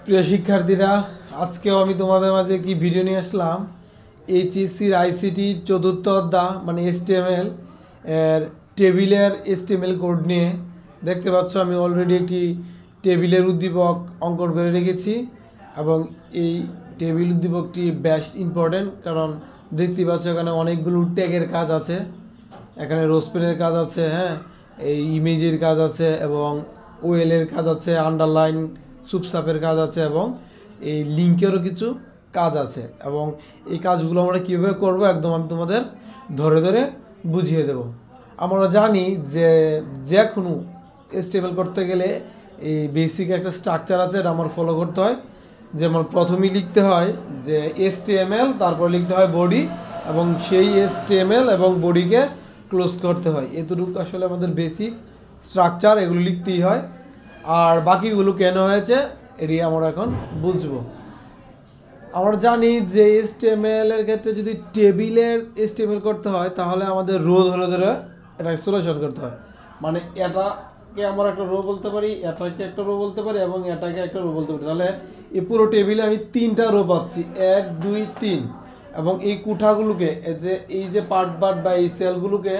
প্রিয় শিক্ষার্থীরা, আজকেও আমি তোমাদের মাঝে কি ভিডিও নিয়ে আসলাম। এইচএসসির আইসিটির চতুর্থ অধ্যায় মানে এসটিএমএল এর টেবিলের এসটিএমএল কোড নিয়ে। দেখতে পাচ্ছ আমি অলরেডি একটি টেবিলের উদ্দীপক অঙ্কন করে রেখেছি এবং এই টেবিল উদ্দীপকটি বেশ ইম্পর্টেন্ট, কারণ দেখতে পাচ্ছ এখানে অনেকগুলো ট্যাগের কাজ আছে, এখানে রোজপেনের কাজ আছে, হ্যাঁ, এই ইমেজের কাজ আছে এবং ওয়েলের কাজ আছে, আন্ডারলাইন সুপসাপের কাজ আছে এবং এই লিঙ্কেরও কিছু কাজ আছে। এবং এই কাজগুলো আমরা কীভাবে করব একদম আমি তোমাদের ধরে ধরে বুঝিয়ে দেব। আমরা জানি যে কোনো স্টেবল করতে গেলে এই বেসিক একটা স্ট্রাকচার আছে, এটা আমার ফলো করতে হয়। যেমন প্রথমেই লিখতে হয় যে HTML, তারপর লিখতে হয় বডি এবং সেই HTML এবং বডিকে ক্লোজ করতে হয়। এতটুকু আসলে আমাদের বেসিক স্ট্রাকচার, এগুলো লিখতেই হয়। আর বাকিগুলো কেন হয়েছে এটি আমরা এখন বুঝবো। আমরা জানি যে HTML এর ক্ষেত্রে যদি টেবিলের HTML করতে হয় তাহলে আমাদের রো ধরে ধরে এটাকে সলিউশন করতে হয়। মানে এটাকে আমরা একটা রো বলতে পারি, এটাকে একটা রো বলতে পারি এবং এটাকে একটা রো বলতে পারি। তাহলে এই পুরো টেবিলে আমি 3টা রো পাচ্ছি, 1 2 3। এবং এই কুঠাগুলোকে এই যে পার্ট বা এই সেলগুলোকে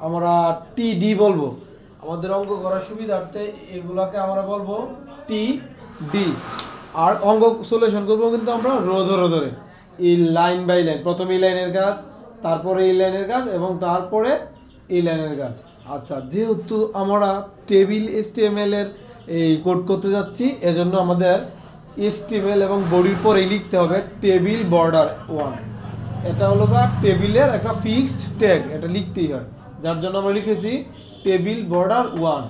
আমরা TD বলবো। আমাদের অঙ্ক করার সুবিধার্থে এগুলাকে আমরা বলবো TD। আর অঙ্ক সলিউশন করবো কিন্তু আমরা রো ধরে ধরে, এই লাইন বাই লাইন। প্রথমে এই লাইনের কাজ, তারপরে এই লাইনের কাজ এবং তারপরে এই লাইনের কাজ। আচ্ছা, যেহেতু আমরা টেবিল HTML এর এই কোড করতে যাচ্ছি, এজন্য আমাদের HTML এবং বডির পরেই লিখতে হবে টেবিল বর্ডার 1। এটা হলো টেবিলের একটা ফিক্সড ট্যাগ, এটা লিখতেই হয়, যার জন্য আমরা লিখেছি টেবিল বর্ডার 1।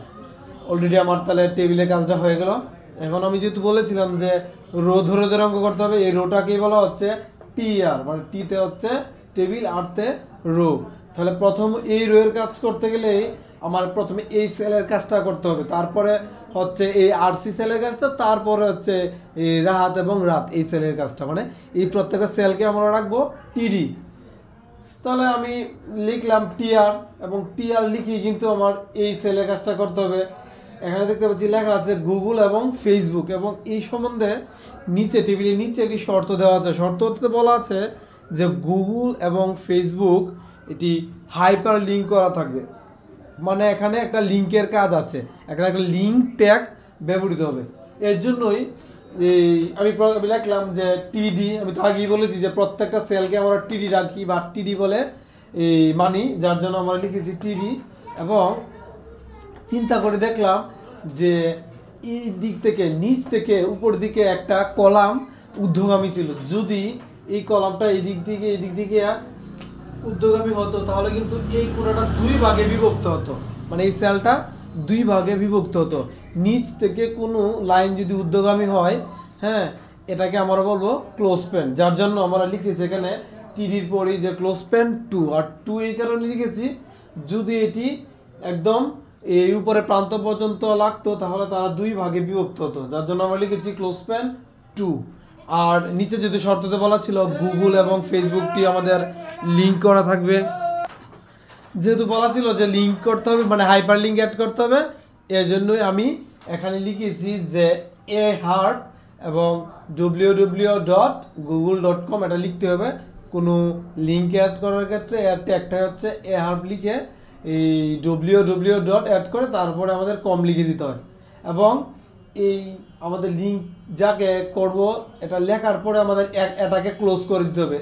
অলরেডি আমার তাহলে টেবিলের কাজটা হয়ে গেল। এখন আমি যেহেতু বলেছিলাম যে রো ধরে ধরে অঙ্ক করতে হবে, এই রোটাকেই বলা হচ্ছে TR, মানে টিতে হচ্ছে টেবিল, আরতে রো। তাহলে প্রথম এই রো এর কাজ করতে গেলে আমার প্রথমে এই সেলের কাজটা করতে হবে, তারপরে হচ্ছে এই RC সেলের কাজটা, তারপরে হচ্ছে এই রাহাত এবং রাত এই সেলের কাজটা। মানে এই প্রত্যেকটা সেলকে আমরা রাখবো TD। তাহলে আমি লিখলাম TR এবং TR লিখি কিন্তু আমার এই সেলের কাজটা করতে হবে। এখানে দেখতে পাচ্ছি লেখা আছে গুগল এবং ফেসবুক, এবং এই সম্বন্ধে নিচে টেবিলের নিচে একটি শর্ত দেওয়া আছে। শর্ততে বলা আছে যে গুগল এবং ফেসবুক এটি হাইপার লিঙ্ক করা থাকবে। মানে এখানে একটা লিঙ্কের কাজ আছে, এখানে একটা লিঙ্ক ট্যাগ ব্যবহৃত হবে। এর জন্যই আমি লিখলাম যে TD। আমি তো আগেই বলেছি যে প্রত্যেকটা সেলকে আমরা TD রাখি বা TD বলে মানি, যার জন্য আমরা লিখেছি TD। এবং চিন্তা করে দেখলাম যে এই দিক থেকে নিচ থেকে উপর দিকে একটা কলাম ঊর্ধ্বগামী ছিল। যদি এই কলামটা এই দিক দিকে ঊর্ধ্বগামী হতো তাহলে কিন্তু এই পুরোটা 2 ভাগে বিভক্ত হতো, মানে এই সেলটা 2 ভাগে বিভক্ত হতো। নিচ থেকে কোনো লাইন যদি ঊর্ধ্বগামী হয়, হ্যাঁ, এটাকে আমরা বলবো ক্লোজ পেন, যার জন্য আমরা লিখেছি এখানে TDর পরে যে ক্লোজ পেন 2। আর 2 এই কারণে লিখেছি, যদি এটি একদম এই উপরে প্রান্ত পর্যন্ত লাগতো তাহলে তারা 2 ভাগে বিভক্ত হতো, যার জন্য আমরা লিখেছি ক্লোজ পেন 2। আর নিচে যদি শর্ততে বলা ছিল গুগল এবং ফেসবুকটি আমাদের লিঙ্ক করা থাকবে, যেহেতু বলা ছিল যে লিঙ্ক করতে হবে, মানে হাইপার লিঙ্ক অ্যাড করতে হবে, এর জন্যই আমি এখানে লিখেছি যে এ হার্ট এবং www.google.com এটা লিখতে হবে। কোনো লিঙ্ক অ্যাড করার ক্ষেত্রে একটা হচ্ছে এ হার্ট লিখে এই www. অ্যাড করে তারপরে আমাদের কম লিখে দিতে হয়। এবং এই আমাদের লিঙ্ক যাকে করব এটা লেখার পরে আমাদের এটাকে ক্লোজ করে দিতে হবে।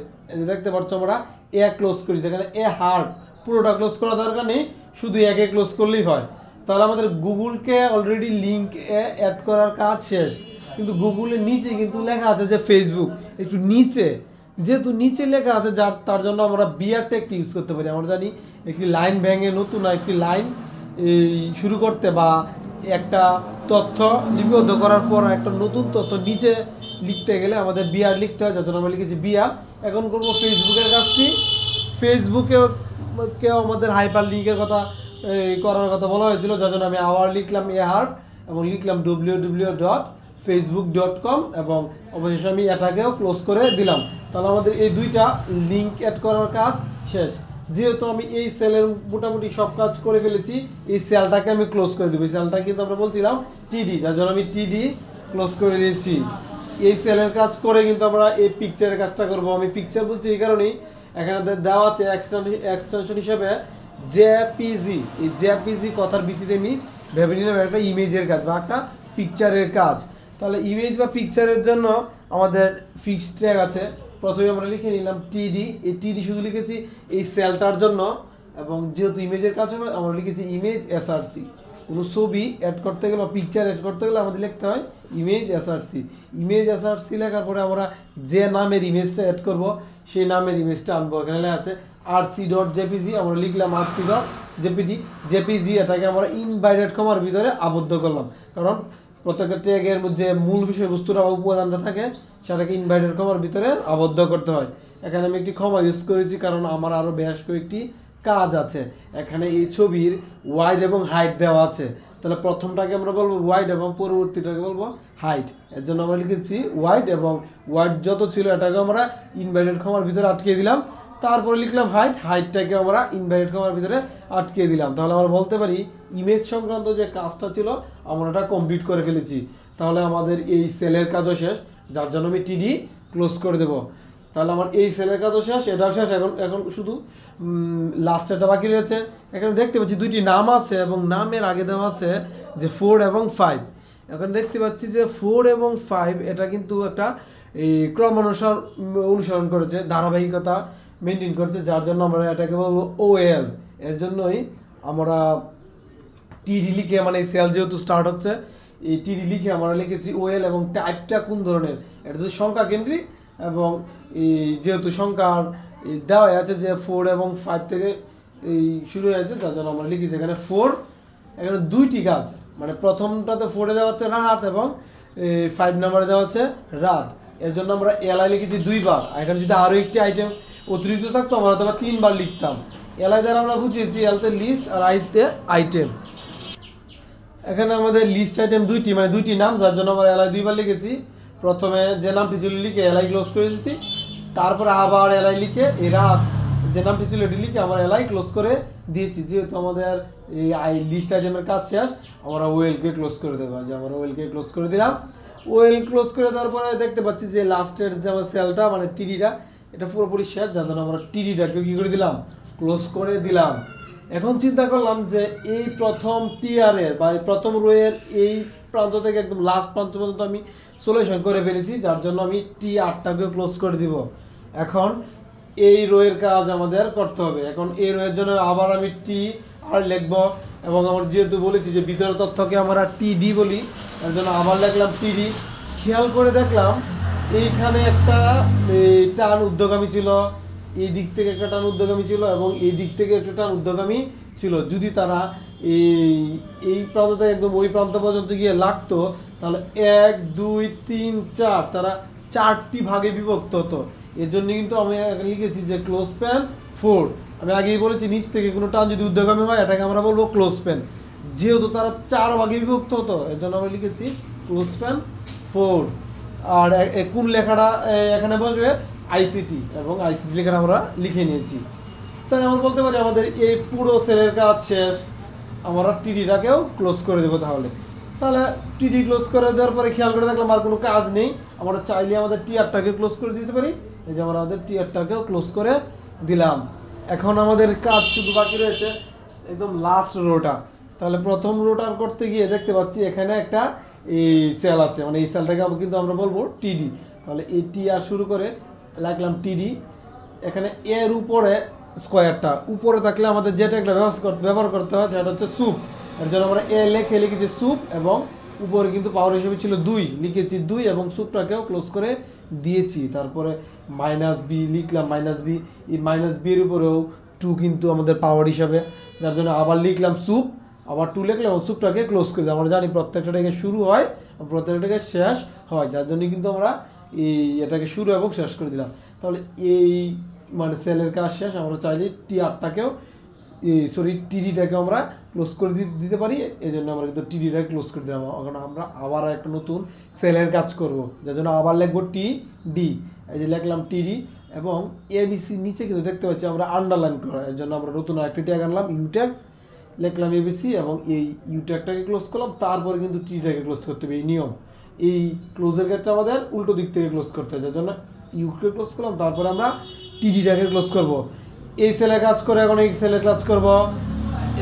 দেখতে পাচ্ছ আমরা ক্লোজ করি, যেখানে হার্ট পুরোটা ক্লোজ করা দরকার নেই, শুধু একে ক্লোজ করলেই হয়। তাহলে আমাদের গুগলকে অলরেডি লিঙ্ক অ্যাড করার কাজ শেষ। কিন্তু গুগলের নিচে কিন্তু লেখা আছে যে ফেসবুক, একটু নিচে, যেহেতু নিচে লেখা আছে তার জন্য আমরা বিআর ট্যাগটি ইউজ করতে পারি। আমরা জানি একটি লাইন ভেঙে নতুন একটি লাইন শুরু করতে বা একটা তথ্য লিপিবদ্ধ করার পর একটা নতুন তথ্য নিচে লিখতে গেলে আমাদের বিআর লিখতে হয়, যার জন্য আমরা লিখেছি বিআর। এখন করবো ফেসবুকের কাজটি। ফেসবুকেও আমাদের হাইপার লিঙ্কের কথা করার কথা বলা হয়েছিল, যার জন্য আমি আবার লিখলাম হার্ট এবং লিখলাম www.facebook.com এবং অবশেষে আমি এটাকেও ক্লোজ করে দিলাম। তাহলে আমাদের এই 2টা লিঙ্ক অ্যাড করার কাজ শেষ। যেহেতু আমি এই সেলের মোটামুটি সব কাজ করে ফেলেছি, এই সেলটাকে আমি ক্লোজ করে দেবো। এই সেলটা কিন্তু আমরা বলছিলাম TD, যার জন্য আমি TD ক্লোজ করে দিয়েছি। এই সেলের কাজ করে কিন্তু আমরা এই পিকচারের কাজটা করব। আমি পিকচার বলছি এই কারণেই, এখানে দেওয়া আছে এক্সটেনশন হিসেবে জেপিজি। এই জেপিজি কথার ভিত্তিতে আমি ভেবে নিলাম একটা ইমেজের কাজ বা একটা পিকচারের কাজ। তাহলে ইমেজ বা পিকচারের জন্য আমাদের ফিক্সড ট্যাগ আছে। প্রথমে আমরা লিখে নিলাম টিডি। এই টিডি শুধু লিখেছি এই সেলটার জন্য, এবং যেহেতু ইমেজের কাজ হবে আমরা লিখেছি ইমেজ এসআরসি। কোনো ছবি অ্যাড করতে গেলে বা পিকচার অ্যাড করতে গেলে আমাদের লিখতে হয় ইমেজ এসআরসি। ইমেজ এসআরসি লেখার পরে আমরা যে নামের ইমেজটা অ্যাড করব সেই নামের ইমেজটা আনবো। এখানে লেখা আছে rc.jpg, আমরা লিখলাম rc.jpg। এটাকে আমরা ইনভাইটেড কমার ভিতরে আবদ্ধ করলাম, কারণ প্রত্যেকটা ট্যাগের যে মূল বিষয়বস্তুটা বা উপাদানটা থাকে সেটাকে ইনভাইটেড কমার ভিতরে আবদ্ধ করতে হয়। এখানে আমি একটি কমা ইউজ করেছি কারণ আমার আরও বেশ কয়েকটি কাজ আছে। এখানে এই ছবির ওয়াইড এবং হাইট দেওয়া আছে, তাহলে প্রথমটাকে আমরা বলবো ওয়াইড এবং পরবর্তীটাকে বলবো হাইট। এর জন্য আমরা লিখেছি ওয়াইড, এবং ওয়াইড যত ছিল এটাকে আমরা ইনভাইটেড কমার ভিতরে আটকে দিলাম। তারপরে লিখলাম হাইট, হাইটটাকে আমরা ইনভাইটেড কমার ভিতরে আটকে দিলাম। তাহলে আমরা বলতে পারি ইমেজ সংক্রান্ত যে কাজটা ছিল আমরা এটা কমপ্লিট করে ফেলেছি। তাহলে আমাদের এই সেলের কাজও শেষ, যার জন্য আমি টিডি ক্লোজ করে দেব। তাহলে আমার এই সেলের কাজও শেষ, এটাও শেষ। এখন শুধু লাস্টেরটা বাকি রয়েছে। এখানে দেখতে পাচ্ছি দুইটি নাম আছে এবং নামের আগে দেওয়া আছে যে 4 এবং 5। এখন দেখতে পাচ্ছি যে 4 এবং 5 এটা কিন্তু একটা এই অনুসরণ করেছে, ধারাবাহিকতা মেনটেন করেছে, যার জন্য আমরা এটাকে বলবো ওএল। এর জন্যই আমরা টিডি লিখে, মানে এই সেল যেহেতু স্টার্ট হচ্ছে এই টিডি লিখে আমরা লিখেছি ওএল। এবং টাইপটা কোন ধরনের, এটা যদি সংখ্যা কেন্দ্রিক, এবং এই যেহেতু সংখ্যার দেওয়া আছে যে 4 এবং 5 থেকে এই শুরু হয়েছে, যার জন্য আমরা লিখেছি এখানে 4। এখানে দুইটি কাজ, মানে প্রথমটাতে 4-এ দেওয়া হচ্ছে রাহাত এবং 5 নম্বরে দেওয়া হচ্ছে রাত। এর জন্য আমরা এলআই লিখেছি 2 বার। এখানে যদি আরও একটি আইটেম অতিরিক্ত থাকতো আমরা হয়তো 3 বার লিখতাম। এলআই দ্বারা আমরা বুঝিয়েছি এলতে লিস্ট আর আইতে আইটেম। এখানে আমাদের লিস্ট আইটেম দুইটি, মানে দুইটি নাম, যার জন্য আমরা এলআই 2 বার লিখেছি। প্রথমে যে নামটি ছিল লিখে এলআই ক্লোজ করে দিচ্ছি, তারপরে আবার এলআই লিখে এই রাত যে নামটি ছিল এটি লিখে আমরা এলআই ক্লোজ করে দিয়েছি। যেহেতু আমাদের এই লিস্ট আইটেমের কাজ শেষ, আমরা ওয়েলকে ক্লোজ করে দেবো। যে আমরা ওয়েলকে ক্লোজ করে দিলাম। ওয়েল ক্লোজ করে দেওয়ার পরে দেখতে পাচ্ছি যে লাস্টের যে আমার সেলটা, মানে টিডিটা, এটা পুরোপুরি শেষ, যার জন্য আমরা টিডিটাকে কী করে দিলাম, ক্লোজ করে দিলাম। এখন চিন্তা করলাম যে এই প্রথম টিআরের বা এই প্রথম রোয়ের এই প্রান্ত থেকে একদম লাস্ট প্রান্ত পর্যন্ত আমি সলিউশন করে ফেলেছি, যার জন্য আমি টি8টাকেও ক্লোজ করে দিব। এখন এই রোয়ের কাজ আমাদের করতে হবে। এখন এই রোয়ের জন্য আবার আমি টি আর লিখব, এবং আমার যেহেতু বলেছি যে ভিতরের তথ্যকে আমরা টিডি বলি, এর জন্য আবার লিখলাম টিডি। খেয়াল করে দেখলাম এইখানে একটা টান ঊর্ধ্বগামী ছিল, এই দিক থেকে একটা টান ঊর্ধ্বগামী ছিল এবং এই দিক থেকে একটা টান ঊর্ধ্বগামী ছিল। যদি তারা এই প্রান্ত থেকে একদম ওই প্রান্ত পর্যন্ত গিয়ে লাগতো, তাহলে 1 2 3 4 তারা 4টি ভাগে বিভক্ত হতো। এর জন্য কিন্তু আমি লিখেছি যে ক্লোজ প্যান 4। আমি আগেই বলেছি নিচ থেকে কোনো টান যদি ঊর্ধ্বগামী হয় এটাকে আমরা বলবো ক্লোজ প্যান। যেহেতু তারা 4 ভাগে বিভক্ত হতো এর জন্য আমরা লিখেছি ক্লোজ প্যান 4। আর কোন লেখাটা এখানে বসবে, আইসিটি, এবং আইসিটি লেখাটা আমরা লিখে নিয়েছি। তাই আমরা বলতে পারি আমাদের এই পুরো সেলের কাজ শেষ, আমরা টিডিটাকেও ক্লোজ করে দেবো। তাহলে টিডি ক্লোজ করে দেওয়ার পরে খেয়াল করে দেখলাম আর কোনো কাজ নেই। আমরা চাইলে আমাদের টিআরটাকে ক্লোজ করে দিতে পারি। এই যে আমরা আমাদের টিআরটাকেও ক্লোজ করে দিলাম। এখন আমাদের কাজ শুধু বাকি রয়েছে একদম লাস্ট রোটা। তাহলে প্রথম রোটা করতে গিয়ে দেখতে পাচ্ছি এখানে একটা এই সেল আছে, মানে এই সেলটাকে কিন্তু আমরা বলবো টিডি। তাহলে এই টিআর শুরু করে লাগলাম টিডি। এখানে এর উপরে স্কোয়ারটা উপরে থাকলে আমাদের যেটা একটা ব্যবহার করতে হয় সেটা হচ্ছে সুপ। এর জন্য আমরা এ লিখেছি সুপ, এবং উপরে কিন্তু পাওয়ার হিসেবে ছিল 2, লিখেছি 2 এবং সুপটাকেও ক্লোজ করে দিয়েছি। তারপরে -b লিখলাম -b। এই -b এর উপরেও 2 কিন্তু আমাদের পাওয়ার হিসাবে, যার জন্য আবার লিখলাম সুপ, আবার 2 লিখলাম এবং সুপটাকে ক্লোজ করে দিলাম। আমরা জানি প্রত্যেকটা থেকে শুরু হয় প্রত্যেকটা থেকে শেষ হয়, যার জন্য কিন্তু আমরা এটাকে শুরু এবং শেষ করে দিলাম। তাহলে এই মানে সেলের কাজ শেষ। আমরা চাইলে টি8টাকেও টিডিটাকে আমরা ক্লোজ করে দিতে পারি। এই জন্য আমরা কিন্তু টিডিটাকে ক্লোজ করে দিলাম। এখন আমরা আবার একটা নতুন সেলের কাজ করব, যার জন্য আবার লিখবো টিডি। এই যে লিখলাম টিডি, এবং এবিসি নিচে কিন্তু দেখতে পাচ্ছি আমরা আন্ডারলাইন করা। এর জন্য আমরা নতুন আরেকটি ট্যাগ আনলাম ইউট্যাগ, লিখলাম এবিসি এবং এই ইউট্যাগটাকে ক্লোজ করলাম। তারপরে কিন্তু টিডিটাকে ক্লোজ করতে হবে, এই নিয়ম। এই ক্লোজের ক্ষেত্রে আমাদের উল্টো দিক থেকে ক্লোজ করতে হয়, যার জন্য ইউকে ক্লোজ করলাম, তারপরে আমরা টিডিটাকে ক্লোজ করব। এই সেলে কাজ করে এখন এই সেলে কাজ করব।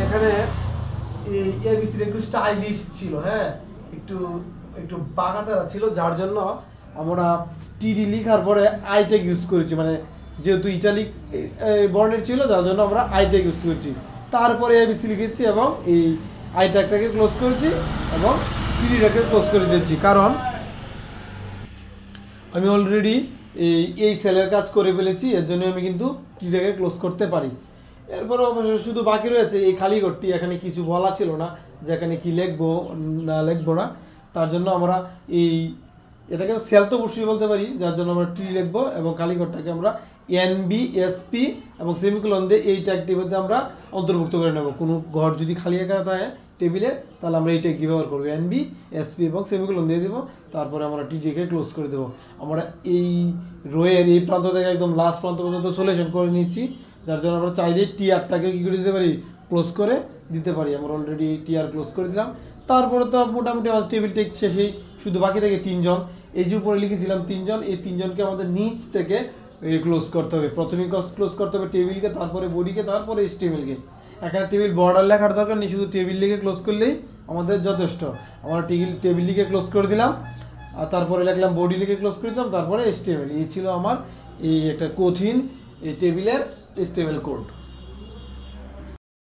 এখানে এই এবিসির একটু স্টাইলিশ ছিল, হ্যাঁ, একটু একটু বাঁকাতারা ছিল, যার জন্য আমরা টিডি লিখার পরে আইটেক ইউজ করেছি, মানে যেহেতু ইটালিক বর্ণের ছিল যার জন্য আমরা আইটেক ইউজ করেছি। তারপরে এবিসি লিখেছি এবং এই আইটেকটাকে ক্লোজ করেছি এবং টিডিটাকে ক্লোজ করে দিয়েছি, কারণ আমি অলরেডি এই সেলের কাজ করে ফেলেছি, এর জন্য আমি কিন্তু টিডিটাকে ক্লোজ করতে পারি। এরপর অবশ্য শুধু বাকি রয়েছে এই খালি ঘরটি। এখানে কিছু বলা ছিল না যে এখানে কি লিখবো না লিখবো না, তার জন্য আমরা এটাকে সেল তো অবশ্যই বলতে পারি, যার জন্য আমরা টি লিখবো এবং খালি ঘরটাকে আমরা NBSP এবং সেমিকোলন দিয়ে এই ট্যাগটির মধ্যে আমরা অন্তর্ভুক্ত করে নেব। কোনো ঘর যদি খালি একা থাকে টেবিলে, তাহলে আমরা এই ট্যাগটি ব্যবহার করবো, NBSP এবং সেমিকোলন দিয়ে দেবো, তারপরে আমরা টিটিকে ক্লোজ করে দেবো। আমরা এই রোয়ের এই প্রান্ত থেকে একদম লাস্ট প্রান্ত পর্যন্ত সলিউশন করে নিচ্ছি, যার জন্য আমরা চাইলে টিআরটাকে কী করে দিতে পারি, ক্লোজ করে দিতে পারি। আমরা অলরেডি টিআর ক্লোজ করে দিলাম। তারপরে তো মোটামুটি আমার টেবিল টেক শেষেই, শুধু বাকি থেকে 3 জন। এই যে উপরে লিখেছিলাম 3 জন, এই 3 জনকে আমাদের নিচ থেকে ক্লোজ করতে হবে। প্রথমে ক্লোজ করতে হবে টেবিলকে, তারপরে বডিকে, তারপরে HTML-কে। এখানে টেবিল বর্ডার লেখার দরকার নেই, শুধু টেবিল লিখে ক্লোজ করলেই আমাদের যথেষ্ট। আমরা টেবিল লিখে ক্লোজ করে দিলাম, আর তারপরে লিখলাম বডি লিখে ক্লোজ করে দিলাম, তারপরে HTML। এই ছিল আমার এই একটা কঠিন এই টেবিলের HTML কোড।